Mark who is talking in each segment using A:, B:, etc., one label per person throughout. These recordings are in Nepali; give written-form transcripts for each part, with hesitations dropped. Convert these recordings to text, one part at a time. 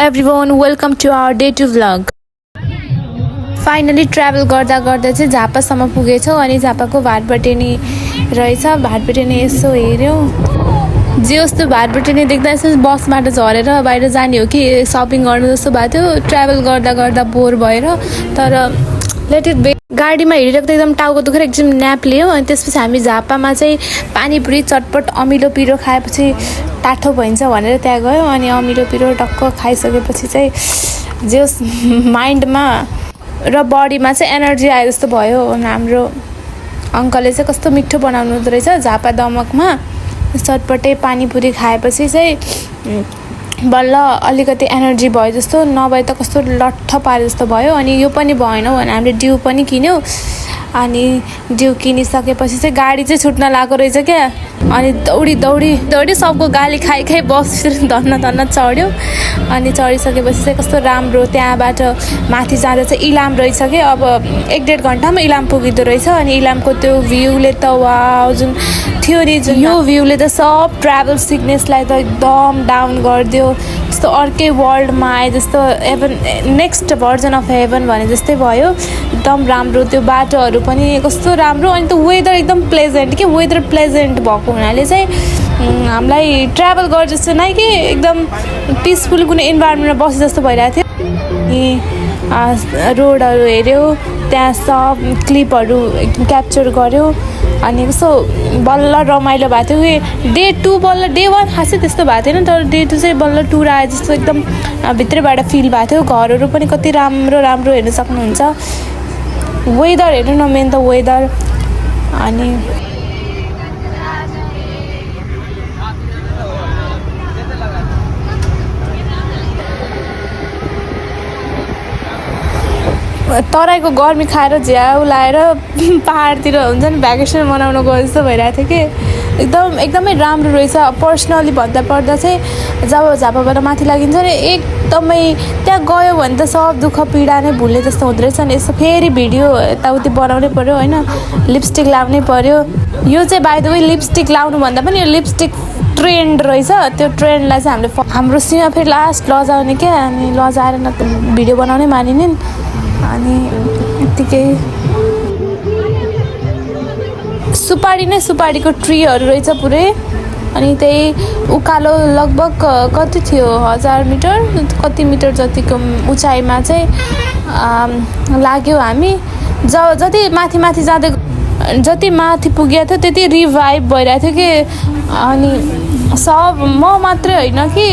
A: everyone, welcome to our day 2 vlog. Finally travel गर्दा गर्दा चाहिँ झापासम्म पुगेछौँ अनि झापाको भाटबटेनी रहेछ। भाटबटेनी यसो हेऱ्यौँ, जे जस्तो भाटबटेनी देख्दा यसो बसबाट झरेर बाहिर जाने हो कि सपिङ गर्नु जस्तो भएको थियो। ट्राभल गर्दा गर्दा बोर भएर तर लेट इट बे। गाडीमा हिँडिरहेको त एकदम टाउको दुखेर एकछिन न्याप लियौँ अनि त्यसपछि हामी झापामा चाहिँ पानीपुरी चटपट अमिलो पिरो खाएपछि टाठो भइन्छ भनेर त्यहाँ गयौँ अनि अमिलो पिरो टक्क खाइसकेपछि चाहिँ जे होस् माइन्डमा र बडीमा चाहिँ एनर्जी आए जस्तो भयो। हाम्रो अङ्कलले चाहिँ कस्तो मिठो बनाउनु हुँदो रहेछ झापा दमकमा। चटपटे पानीपुरी खाएपछि चाहिँ बल्ल अलिकति एनर्जी भयो जस्तो, नभए त कस्तो लट्ठ पारे जस्तो भयो। अनि यो पनि भएन भने हामीले ड्यू पनि किन्यौँ अनि ड्यू किनिसकेपछि चाहिँ गाडी चाहिँ छुट्न लागेको रहेछ क्या। अनि दौडी दौडी दौडी सबको गाली खाइ खाइ बस धन्न धन्न चढ्यो। अनि चढिसकेपछि चाहिँ कस्तो राम्रो, त्यहाँबाट माथि जाँदा चाहिँ इलाम रहेछ कि अब 1-1.5 घन्टामा इलाम पुगिँदो रहेछ। अनि इलामको त्यो भ्यूले त वाउ जुन थियो नि, जुन यो भ्यूले त सब ट्राभल सिकनेसलाई त एकदम डाउन गरिदियो। जस्तो अर्कै वर्ल्डमा आए जस्तो, heaven next version of heaven भने जस्तै भयो। एकदम राम्रो, त्यो बाटोहरू पनि कस्तो राम्रो। अनि त वेदर एकदम प्लेजेन्ट कि, वेदर प्लेजेन्ट भएको हुनाले चाहिँ हामीलाई ट्राभल गरे जस्तो नै कि एकदम पिसफुल कुनै इन्भाइरोमेन्टमा बसे जस्तो भइरहेको थियो। अनि रोडहरू हेऱ्यो, त्यहाँ सब क्लिपहरू एकदम क्याप्चर गऱ्यो। अनि कस्तो बल्ल रमाइलो भएको थियो कि डे 2 बल्ल डे 1 खासै त्यस्तो भएको थिएन, तर डे 2 चाहिँ बल्ल टुर आए जस्तो एकदम भित्रबाट फिल भएको थियो। घरहरू पनि कति राम्रो राम्रो हेर्न सक्नुहुन्छ। वेदर हेर्नु न, मेन त वेदर। अनि तराईको गर्मी खाएर झ्याउ लाएर पहाडतिर हुन्छ नि भ्याकेसन मनाउन गयो जस्तो भइरहेको थियो कि एकदमै राम्रो रहेछ। पर्सनली भन्दा पर्दा चाहिँ जब झापाबाट माथि लागिन्छ नि एकदमै त्यहाँ गयो भने त सब दुःख पीडा नै भुल्ने जस्तो हुँदो रहेछ। नि यसो फेरि भिडियो यताउति बनाउनै पर्यो होइन, लिपस्टिक लाउनै पर्यो। यो चाहिँ बाइ द वे लिपस्टिक लाउनु भन्दा पनि यो लिपस्टिक ट्रेन्ड रहेछ। त्यो ट्रेन्डलाई चाहिँ हामीले हाम्रो सीमा फेरि लास्ट लजाउने क्या। अनि लजाएर न भिडियो बनाउनै मानिने। अनि यत्तिकै सुपारी नै सुपारीको ट्रीहरू रहेछ पुरै। अनि त्यही उकालो लगभग कति थियो 1000 मिटर कति मिटर जतिको उचाइमा चाहिँ लाग्यो हामी। जति माथि माथि जाँदै जति माथि पुगेको थियो त्यति रिभाइभ भइरहेको थियो कि। अनि सब म मात्रै होइन कि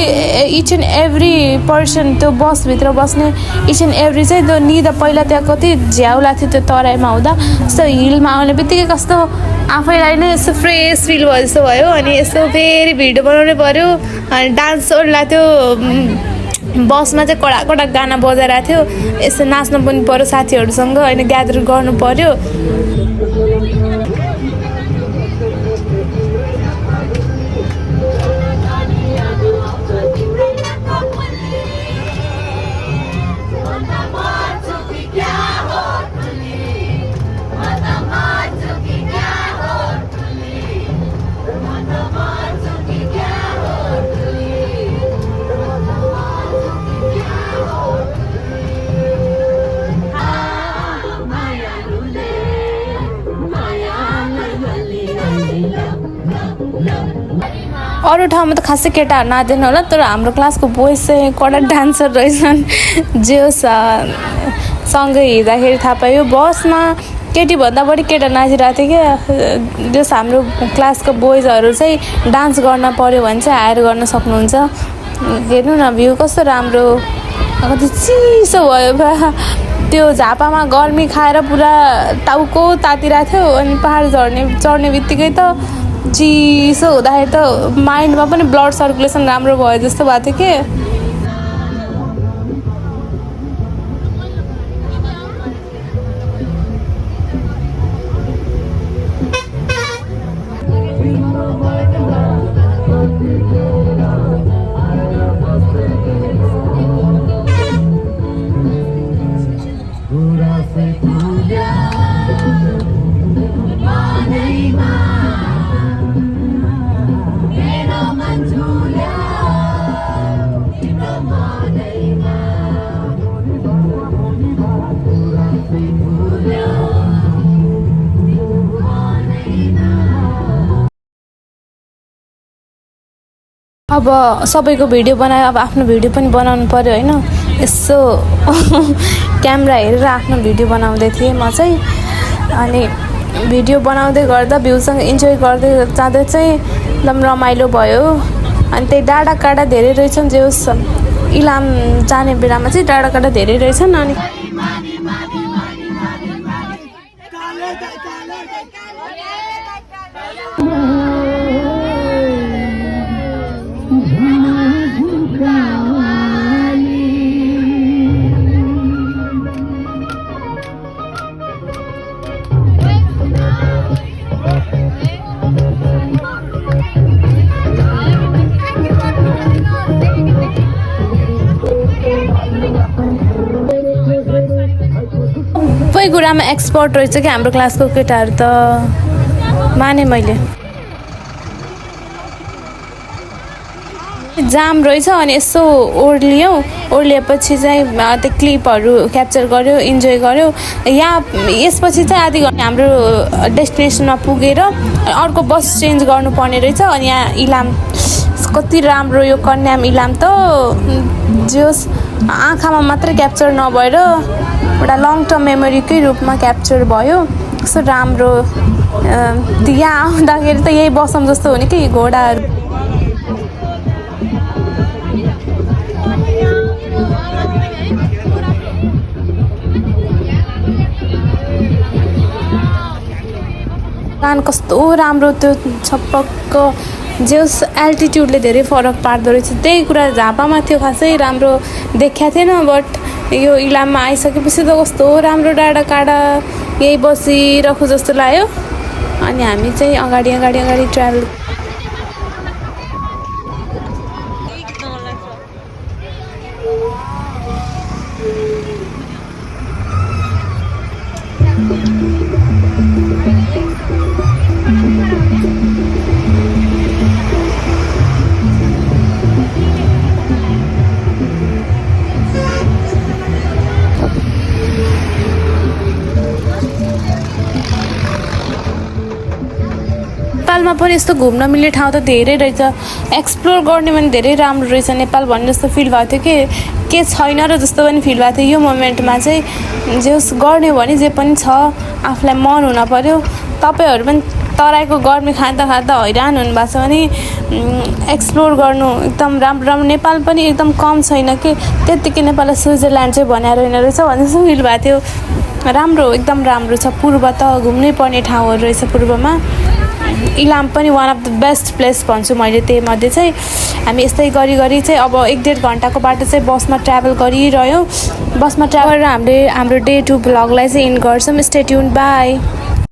A: इच एन्ड एभ्री पर्सन त्यो बसभित्र बस्ने इच एन्ड एभ्री चाहिँ त्यो नि त पहिला त्यहाँ कति झ्याउ लाग्थ्यो त्यो तराईमा हुँदा। यस्तो हिलमा आउने बित्तिकै कस्तो आफैलाई नै यस्तो फ्रेस फिल भयो जस्तो भयो। अनि यस्तो फेरि भिडियो बनाउनै पऱ्यो। अनि डान्स लाग्थ्यो बसमा चाहिँ कडा कडा गाना बजाइरहेको थियो। यसो नाच्नु पनि पऱ्यो साथीहरूसँग, होइन ग्यादर गर्नु पऱ्यो। अरू ठाउँमा त खासै केटाहरू नाच्दैन होला, तर हाम्रो क्लासको बोइज चाहिँ कडा डान्सर रहेछन्। जे होस् सँगै हिँड्दाखेरि थाहा पायो बसमा केटीभन्दा बढी केटा नाचिरहेको थियो क्या। जस हाम्रो क्लासको बोइजहरू चाहिँ डान्स गर्न पऱ्यो भने चाहिँ हायर गर्न सक्नुहुन्छ। हेर्नु न भ्यू कस्तो राम्रो, कति चिसो भयो पुरा। त्यो झापामा गर्मी खाएर पुरा टाउको तातिरहेको थियो। अनि पहाड चढ्ने बित्तिकै त चिसो हुँदाखेरि त माइन्डमा पनि ब्लड सर्कुलेसन राम्रो भयो जस्तो भएको थियो कि। अब सबैको भिडियो बनायो, अब आफ्नो भिडियो पनि बनाउनु पर्यो होइन। यसो क्यामेरा हेरेर आफ्नो भिडियो बनाउँदै थिएँ म चाहिँ। अनि भिडियो बनाउँदै गर्दा भ्यूसँग इन्जोय गर्दै जाँदा चाहिँ एकदम रमाइलो भयो। अनि त्यही डाँडा काँडा धेरै रहेछन्, जे होस् इलाम जाने बेलामा चाहिँ डाँडा काँडा धेरै रहेछन्। अनि सबै कुरामा एक्सपर्ट रहेछ कि हाम्रो क्लासको केटाहरू त माने मैले। जाम रहेछ अनि यसो ओर्लिएपछि चाहिँ त्यो क्लिपहरू क्याप्चर गर्यो, इन्जोय गर्यो। यहाँ यसपछि चाहिँ आधी घन्टा हाम्रो डेस्टिनेसनमा पुगेर अर्को बस चेन्ज गर्नुपर्ने रहेछ। अनि यहाँ इलाम कति राम्रो, यो कन्याम इलाम त जोस् आँखामा मात्रै क्याप्चर नभएर एउटा लङ टर्म मेमोरीकै रूपमा क्याप्चर भयो। कस्तो राम्रो, यहाँ आउँदाखेरि त यही बसौँ जस्तो हुने कि घोडाहरू। कान कस्तो राम्रो, त्यो छपक्क जेस एल्टिट्युडले धेरै फरक पार्दो रहेछ। त्यही कुरा झापामा थियो खासै राम्रो देखिया थिएन, बट यो इलाममा आइसकेपछि त कस्तो राम्रो डाँडा काँडा यही बसिरहु जस्तो लाग्यो। अनि हामी चाहिँ अगाडि ट्राभल नेपालमा पनि यस्तो घुम्न मिल्ने ठाउँ त धेरै रहेछ, एक्सप्लोर गर्ने पनि धेरै राम्रो रहेछ नेपाल भन्ने जस्तो फिल भएको थियो के छैन र जस्तो पनि फिल भएको थियो। यो मोमेन्टमा चाहिँ जे होस् गर्ने भने जे पनि छ, आफूलाई मन हुन पर्यो। तपाईँहरू पनि तराईको गर्मी खाँदा हैरान हुनुभएको छ भने एक्सप्लोर गर्नु एकदम राम्रो राम्रो। नेपाल पनि एकदम कम छैन कि त्यत्तिकै नेपाललाई स्विजरल्यान्ड चाहिँ भनेर होइन रहेछ भन्ने जस्तो फिल भएको थियो। राम्रो, एकदम राम्रो छ। पूर्व त घुम्नै पर्ने ठाउँहरू रहेछ पूर्वमा। इलाम पनि one of the best place भन्छु मैले। त्यही मध्ये चाहिँ हामी यस्तै गरी चाहिँ अब 1-1.5 घन्टाको बाटो चाहिँ बसमा ट्राभल गरिरह्यो। बसमा ट्राभल गरेर हामीले हाम्रो डे 2 भ्लगलाई चाहिँ इन गर्छौँ। Stay tuned, by.